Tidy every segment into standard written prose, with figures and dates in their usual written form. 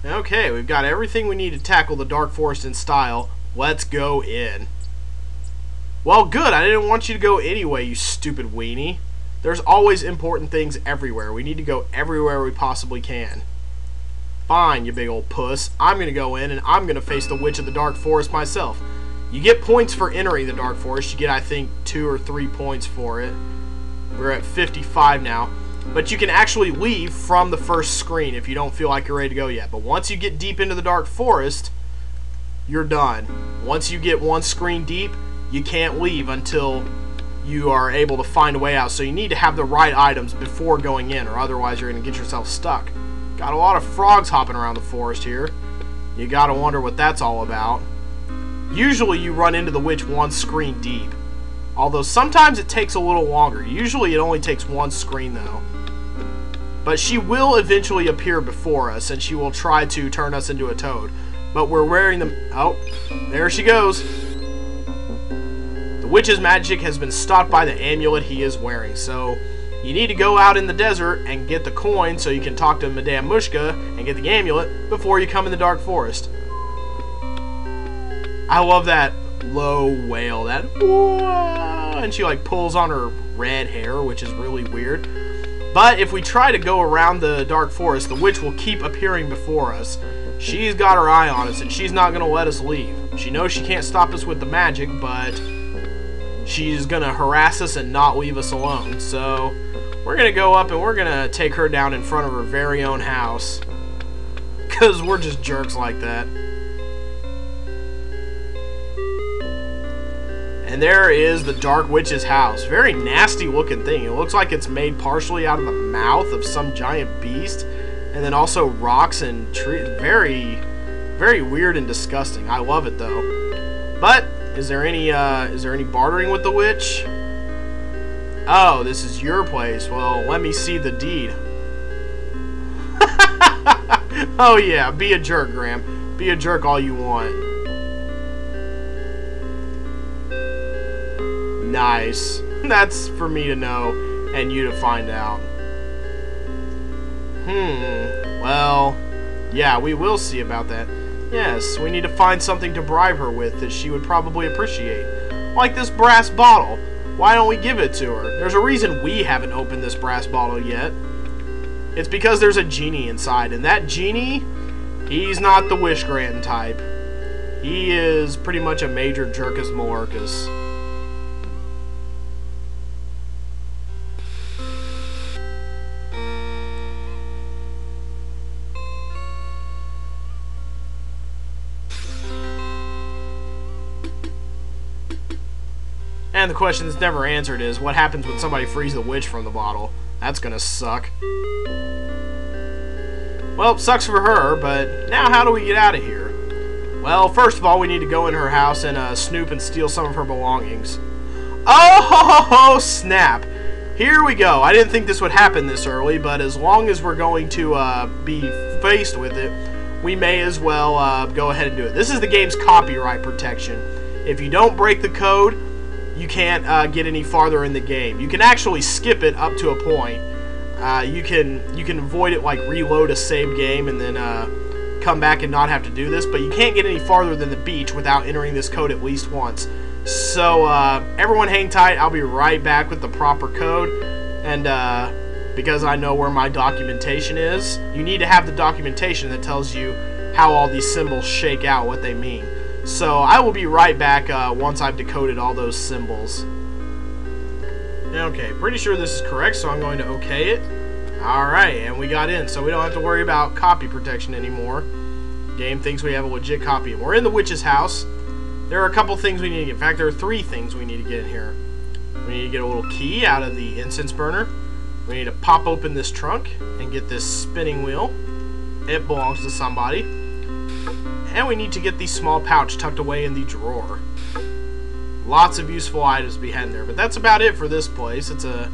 Okay, we've got everything we need to tackle the Dark Forest in style. Let's go in. Well, good. I didn't want you to go anyway, you stupid weenie. There's always important things everywhere. We need to go everywhere we possibly can. Fine, you big old puss. I'm going to go in, and I'm going to face the Witch of the Dark Forest myself. You get points for entering the Dark Forest. You get, I think, 2 or 3 points for it. We're at 55 now. But you can actually leave from the first screen if you don't feel like you're ready to go yet. But once you get deep into the Dark Forest, you're done. Once you get one screen deep, you can't leave until you are able to find a way out. So you need to have the right items before going in, or otherwise you're going to get yourself stuck. Got a lot of frogs hopping around the forest here. You gotta wonder what that's all about. Usually you run into the witch one screen deep. Although sometimes it takes a little longer. Usually it only takes one screen though. But she will eventually appear before us, and she will try to turn us into a toad. But we're wearing them. Oh, there she goes. The witch's magic has been stopped by the amulet he is wearing. So you need to go out in the desert and get the coin so you can talk to Madame Mushka and get the amulet before you come in the Dark Forest. I love that low wail. That whoa, and she like pulls on her red hair, which is really weird. But if we try to go around the Dark Forest, the witch will keep appearing before us. She's got her eye on us, and she's not going to let us leave. She knows she can't stop us with the magic, but she's going to harass us and not leave us alone. So we're going to go up and we're going to take her down in front of her very own house. Because we're just jerks like that. And there is the Dark Witch's house. Very nasty looking thing. It looks like it's made partially out of the mouth of some giant beast. And then also rocks and trees. Very, very weird and disgusting. I love it though. But is there any bartering with the witch? Oh, this is your place. Well, let me see the deed. Oh yeah, be a jerk, Graham. Be a jerk all you want. Nice. That's for me to know and you to find out. Well, yeah, we will see about that. Yes, we need to find something to bribe her with that she would probably appreciate. Like this brass bottle. Why don't we give it to her? There's a reason we haven't opened this brass bottle yet. It's because there's a genie inside, and that genie, he's not the wish-granting type. He is pretty much a major jerkus malurkus. And the question that's never answered is, what happens when somebody frees the witch from the bottle? That's gonna suck. Well, it sucks for her, but now how do we get out of here? Well, first of all, we need to go in her house and snoop and steal some of her belongings. Oh, ho, ho, ho, snap. Here we go. I didn't think this would happen this early, but as long as we're going to be faced with it, we may as well go ahead and do it. This is the game's copyright protection. If you don't break the code, you can't get any farther in the game. You can actually skip it up to a point. You can avoid it, like reload a save game and then come back and not have to do this, but you can't get any farther than the beach without entering this code at least once. So everyone hang tight. I'll be right back with the proper code, and because I know where my documentation is, you need to have the documentation that tells you how all these symbols shake out, what they mean. So I will be right back once I've decoded all those symbols. Okay, pretty sure this is correct, so I'm going to OK it. Alright, and we got in, so we don't have to worry about copy protection anymore. Game thinks we have a legit copy. We're in the witch's house. There are a couple things we need to get. In fact, there are 3 things we need to get in here. We need to get a little key out of the incense burner. We need to pop open this trunk and get this spinning wheel. It belongs to somebody. And we need to get the small pouch tucked away in the drawer. Lots of useful items to be had in there, but that's about it for this place. It's a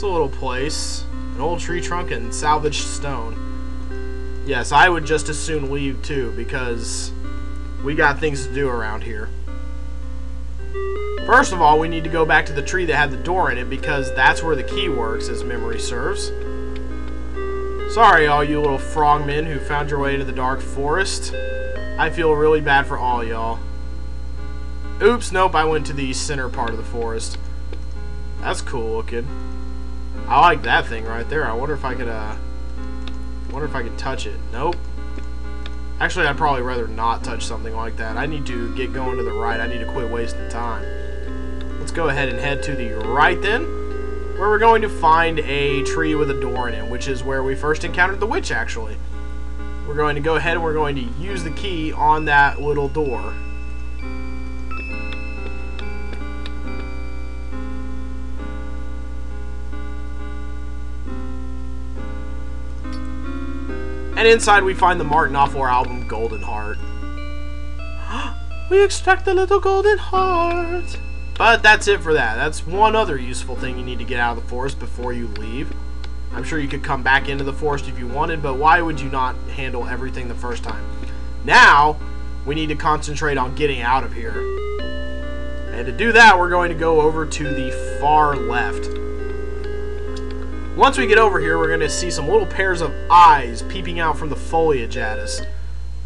little place. An old tree trunk and salvaged stone. Yes, I would just as soon leave too, because we got things to do around here. First of all, we need to go back to the tree that had the door in it, because that's where the key works, as memory serves. Sorry, all you little frogmen who found your way to the dark forest. I feel really bad for all y'all. Oops, nope, I went to the center part of the forest. That's cool looking. I like that thing right there. I wonder if I could touch it. Nope. Actually, I'd probably rather not touch something like that. I need to get going to the right. I need to quit wasting time. Let's go ahead and head to the right then, where we're going to find a tree with a door in it, which is where we first encountered the witch, actually. We're going to go ahead and we're going to use the key on that little door. And inside we find the Martin Knopfler album, Golden Heart. We extract the little golden heart. But that's it for that. That's one other useful thing you need to get out of the forest before you leave. I'm sure you could come back into the forest if you wanted, but why would you not handle everything the first time? Now, we need to concentrate on getting out of here. And to do that, we're going to go over to the far left. Once we get over here, we're going to see some little pairs of eyes peeping out from the foliage at us.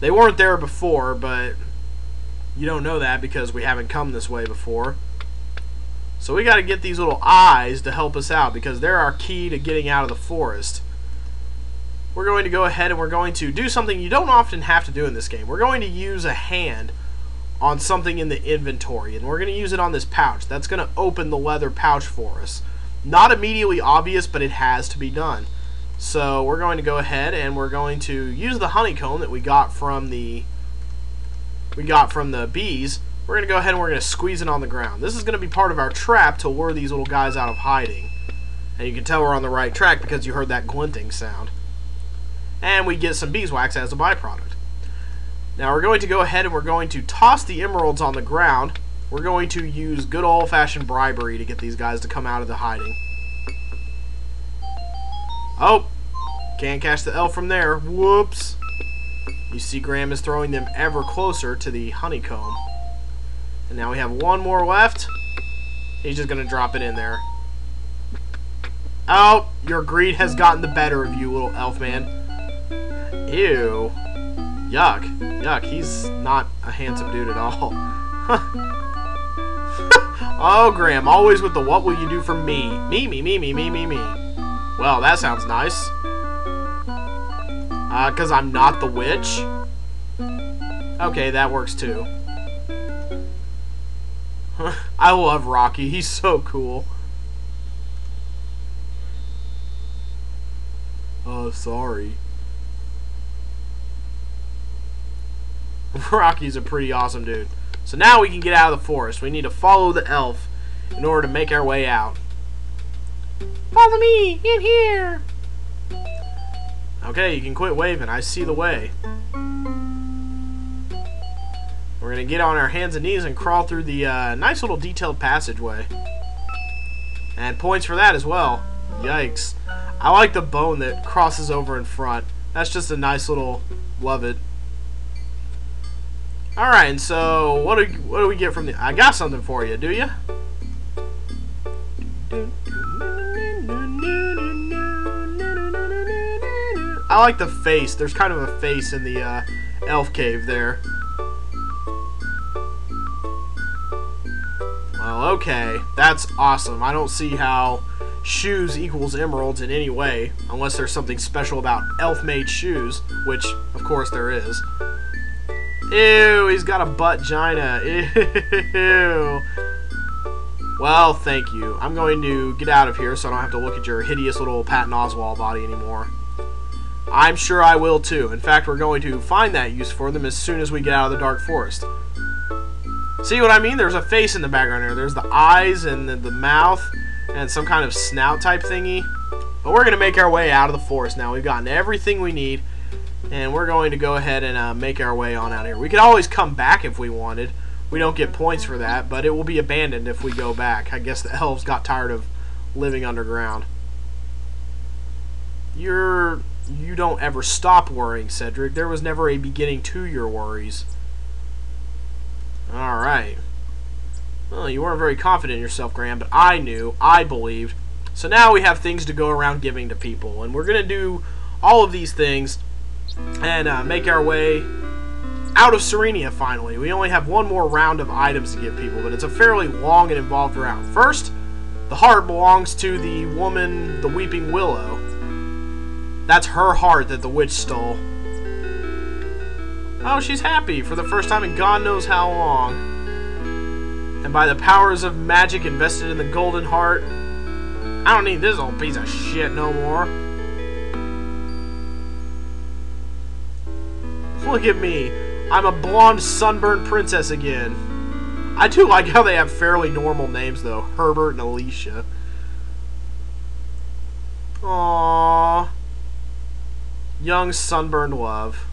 They weren't there before, but you don't know that because we haven't come this way before. So we got to get these little eyes to help us out because they're our key to getting out of the forest. We're going to go ahead and we're going to do something you don't often have to do in this game. We're going to use a hand on something in the inventory, and we're going to use it on this pouch. That's going to open the leather pouch for us. Not immediately obvious, but it has to be done. So we're going to go ahead and we're going to use the honeycomb that we got from the bees. We're going to go ahead and we're going to squeeze it on the ground. This is going to be part of our trap to lure these little guys out of hiding. And you can tell we're on the right track because you heard that glinting sound. And we get some beeswax as a byproduct. Now we're going to go ahead and we're going to toss the emeralds on the ground. We're going to use good old-fashioned bribery to get these guys to come out of the hiding. Oh! Can't catch the elf from there. Whoops! You see Graham is throwing them ever closer to the honeycomb. And now we have one more left. He's just going to drop it in there. Oh! Your greed has gotten the better of you, little elf man. Ew. Yuck. Yuck. He's not a handsome dude at all. Oh, Graham, always with the what will you do for me? Me. Well, that sounds nice. 'Cause I'm not the witch? Okay, that works too. I love Rocky. He's so cool. Oh, sorry. Rocky's a pretty awesome dude. So now we can get out of the forest. We need to follow the elf in order to make our way out. Follow me! In here! Okay, you can quit waving. I see the way. We're going to get on our hands and knees and crawl through the nice little detailed passageway. And points for that as well. Yikes. I like the bone that crosses over in front. That's just a nice little... love it. Alright, and so what do we get from the... I got something for you, do you? I like the face. There's kind of a face in the elf cave there. Well, okay. That's awesome. I don't see how shoes equals emeralds in any way, unless there's something special about elf-made shoes, which, of course, there is. Ew, he's got a butt-gina. Ew. Well, thank you. I'm going to get out of here so I don't have to look at your hideous little Patton Oswalt body anymore. I'm sure I will too. In fact, we're going to find that use for them as soon as we get out of the dark forest. See what I mean? There's a face in the background here. There's the eyes and the mouth and some kind of snout type thingy. But we're going to make our way out of the forest now. We've gotten everything we need. And we're going to go ahead and make our way on out here. We could always come back if we wanted. We don't get points for that, but it will be abandoned if we go back. I guess the elves got tired of living underground. You don't ever stop worrying, Cedric. There was never a beginning to your worries. Alright. Well, you weren't very confident in yourself, Graham, but I knew. I believed. So now we have things to go around giving to people. And we're going to do all of these things, and make our way out of Serenia finally. We only have one more round of items to give people, but it's a fairly long and involved round. First, the heart belongs to the woman, the Weeping Willow. That's her heart that the witch stole. Oh, she's happy for the first time in God knows how long. And by the powers of magic invested in the golden heart, I don't need this old piece of shit no more. Look at me. I'm a blonde, sunburned princess again. I do like how they have fairly normal names, though. Herbert and Alicia. Aww. Young, sunburned love.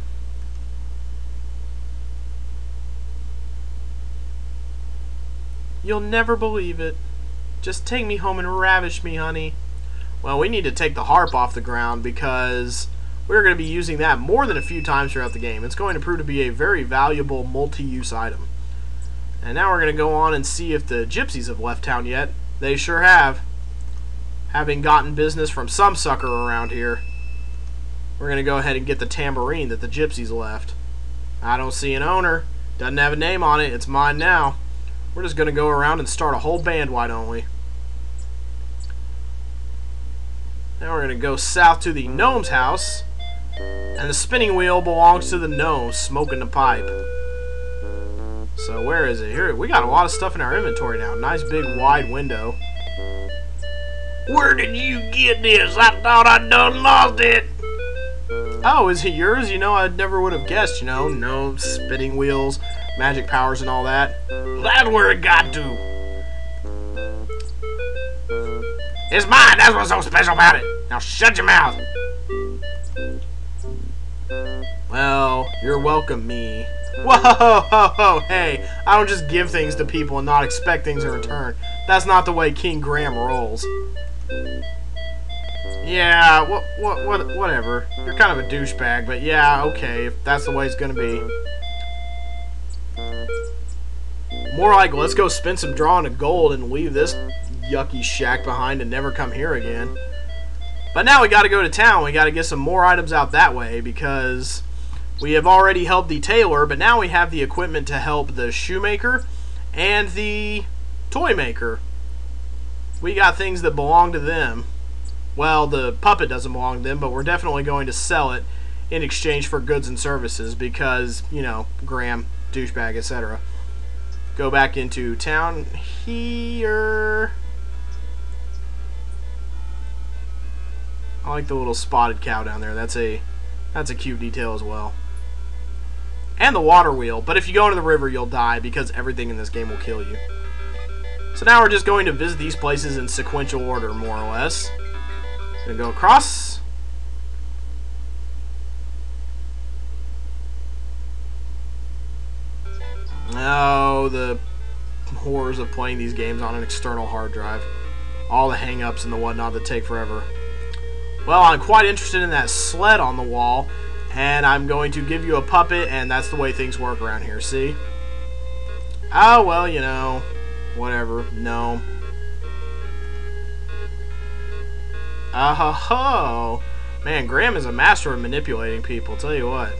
You'll never believe it. Just take me home and ravish me, honey. Well, we need to take the harp off the ground because we're going to be using that more than a few times throughout the game. It's going to prove to be a very valuable multi-use item. And now we're going to go on and see if the gypsies have left town yet. They sure have. Having gotten business from some sucker around here. We're going to go ahead and get the tambourine that the gypsies left. I don't see an owner. Doesn't have a name on it. It's mine now. We're just going to go around and start a whole band, why don't we? Now we're going to go south to the gnome's house. And the spinning wheel belongs to the gnome smoking the pipe. So where is it? Here, we got a lot of stuff in our inventory now. Nice big wide window. Where did you get this? I thought I done lost it. Oh, is it yours? You know, I never would have guessed, you know. Gnomes, spinning wheels, magic powers and all that. That's where it got to. It's mine. That's what's so special about it. Now shut your mouth. Well, you're welcome, me. Whoa, ho, ho, ho, hey, I don't just give things to people and not expect things in return. That's not the way King Graham rolls. Yeah, whatever. You're kind of a douchebag, but yeah, okay, if that's the way it's gonna be. More like, let's go spend some drawing of gold and leave this yucky shack behind and never come here again. But now we gotta go to town. We gotta get some more items out that way because we have already helped the tailor, but now we have the equipment to help the shoemaker and the toy maker. We got things that belong to them. Well, the puppet doesn't belong to them, but we're definitely going to sell it in exchange for goods and services because, you know, Graham, douchebag, etc. Go back into town here. I like the little spotted cow down there. That's a cute detail as well. And the water wheel. But if you go into the river, you'll die because everything in this game will kill you. So now we're just going to visit these places in sequential order, more or less. Gonna go across. Oh, the horrors of playing these games on an external hard drive. All the hang-ups and the whatnot that take forever. Well, I'm quite interested in that sled on the wall, and I'm going to give you a puppet, and that's the way things work around here, see? Oh, well, you know, whatever, no. Oh, man, Graham is a master of manipulating people, tell you what.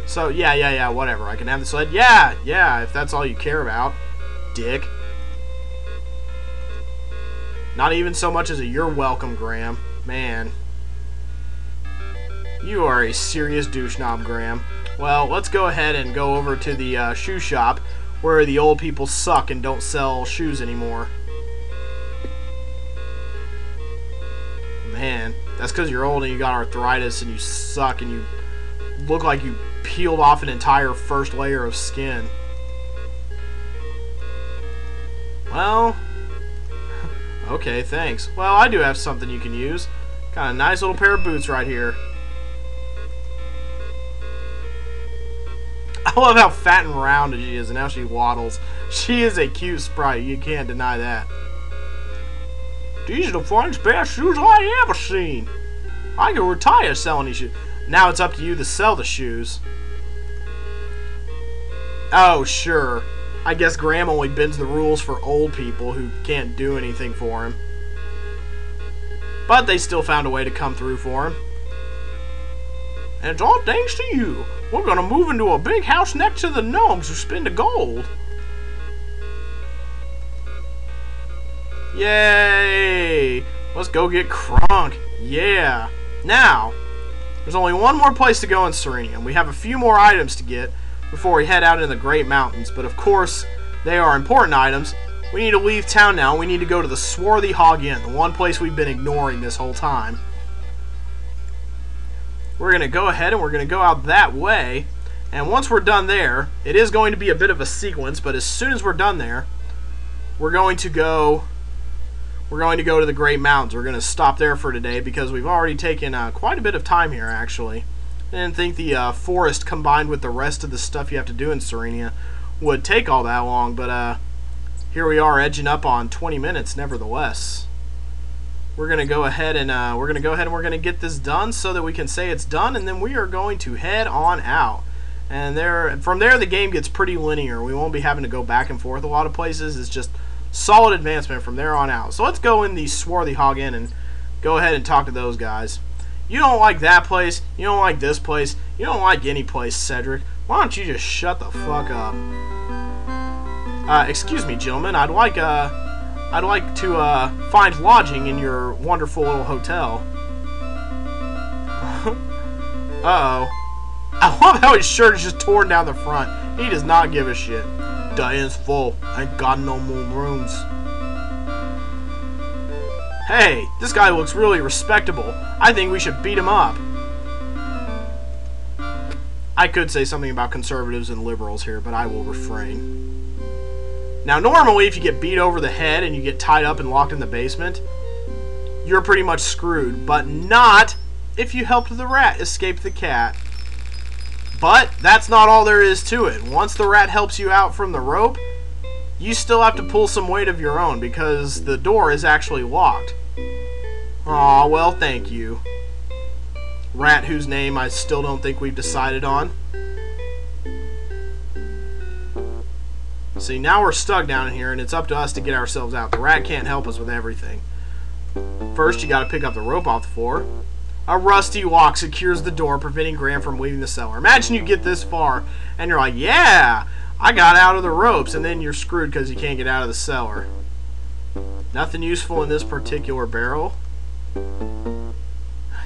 So, yeah, whatever, I can have the sled? Yeah, if that's all you care about, dick. Not even so much as a you're welcome, Graham. Man. You are a serious douche knob, Graham. Well, let's go ahead and go over to the shoe shop where the old people suck and don't sell shoes anymore. Man, that's because you're old and you got arthritis and you suck and you look like you peeled off an entire first layer of skin. Well, okay, thanks. Well, I do have something you can use. Got a nice little pair of boots right here. I love how fat and rounded she is, and now she waddles. She is a cute sprite, you can't deny that. These are the finest pair of shoes I ever seen. I could retire selling these shoes. Now it's up to you to sell the shoes. Oh, sure. I guess Graham only bends the rules for old people who can't do anything for him. But they still found a way to come through for him. And it's all thanks to you. We're gonna move into a big house next to the gnomes who spin the gold. Yay! Let's go get crunk. Yeah. Now, there's only one more place to go in Serenia. We have a few more items to get before we head out in the Great Mountains. But of course, they are important items. We need to leave town now. We need to go to the Swarthy Hog Inn, the one place we've been ignoring this whole time. We're going to go ahead and we're going to go out that way. And once we're done there, it is going to be a bit of a sequence, but as soon as we're done there, we're going to go to the Great Mountains. We're going to stop there for today because we've already taken quite a bit of time here, actually. I didn't think the forest combined with the rest of the stuff you have to do in Serenia would take all that long, but here we are edging up on 20 minutes nevertheless. We're going to go ahead and we're going to get this done so that we can say it's done, and then we are going to head on out. And from there the game gets pretty linear. We won't be having to go back and forth a lot of places. It's just solid advancement from there on out. So let's go in the Swarthy Hog Inn and go ahead and talk to those guys. You don't like that place, you don't like this place, you don't like any place, Cedric. Why don't you just shut the fuck up? Excuse me, gentlemen. I'd like to find lodging in your wonderful little hotel. Uh-oh. I love how his shirt is just torn down the front. He does not give a shit. The inn's full. Ain't got no more rooms. Hey, this guy looks really respectable. I think we should beat him up. I could say something about conservatives and liberals here, but I will refrain. Now, normally, if you get beat over the head and you get tied up and locked in the basement, you're pretty much screwed, but not if you helped the rat escape the cat. But that's not all there is to it. Once the rat helps you out from the rope, you still have to pull some weight of your own because the door is actually locked. Aw, well, thank you. Rat whose name I still don't think we've decided on. See, now we're stuck down in here and it's up to us to get ourselves out. The rat can't help us with everything. First, you gotta pick up the rope off the floor. A rusty lock secures the door, preventing Graham from leaving the cellar. Imagine you get this far, and you're like, yeah, I got out of the ropes, and then you're screwed because you can't get out of the cellar. Nothing useful in this particular barrel.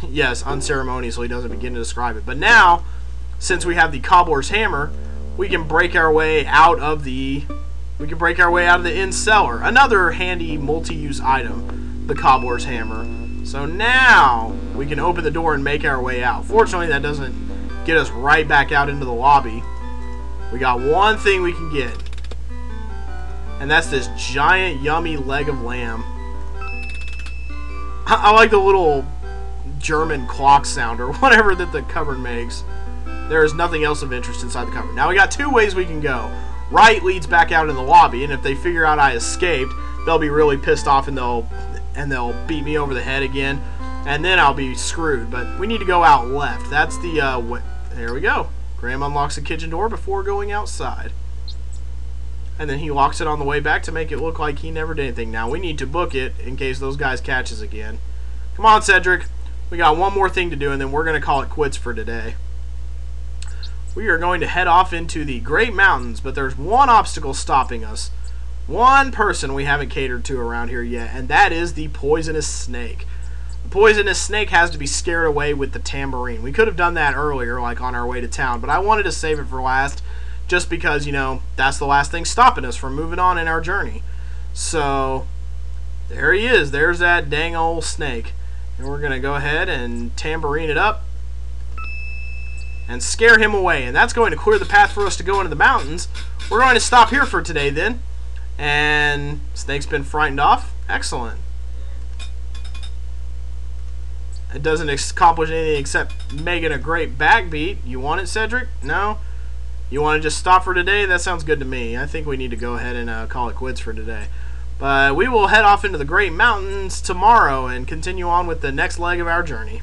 Yes, unceremoniously doesn't begin to describe it. But now, since we have the cobbler's hammer, we can break our way out of the inn cellar. Another handy multi-use item, the cobbler's hammer. So now we can open the door and make our way out. Fortunately, that doesn't get us right back out into the lobby. We got one thing we can get, and that's this giant, yummy leg of lamb. I like the little German clock sound or whatever that the cupboard makes. There is nothing else of interest inside the cupboard. Now we got two ways we can go. Right leads back out in the lobby, and if they figure out I escaped, they'll be really pissed off and they'll beat me over the head again, and then I'll be screwed. But we need to go out left. That's the there we go. Graham unlocks the kitchen door before going outside, and then he locks it on the way back to make it look like he never did anything. Now we need to book it in case those guys catch us again. Come on, Cedric. We got one more thing to do, and then we're going to call it quits for today. We are going to head off into the Great Mountains, but there's one obstacle stopping us. One person we haven't catered to around here yet, and that is the poisonous snake. The poisonous snake has to be scared away with the tambourine. We could have done that earlier, like on our way to town, but I wanted to save it for last, just because, you know, that's the last thing stopping us from moving on in our journey. So, there he is. There's that dang old snake. And we're going to go ahead and tambourine it up and scare him away. And that's going to clear the path for us to go into the mountains. We're going to stop here for today then. And snake's been frightened off. Excellent. It doesn't accomplish anything except making a great backbeat. You want it, Cedric? No? You want to just stop for today? That sounds good to me. I think we need to go ahead and call it quits for today. But we will head off into the Great Mountains tomorrow and continue on with the next leg of our journey.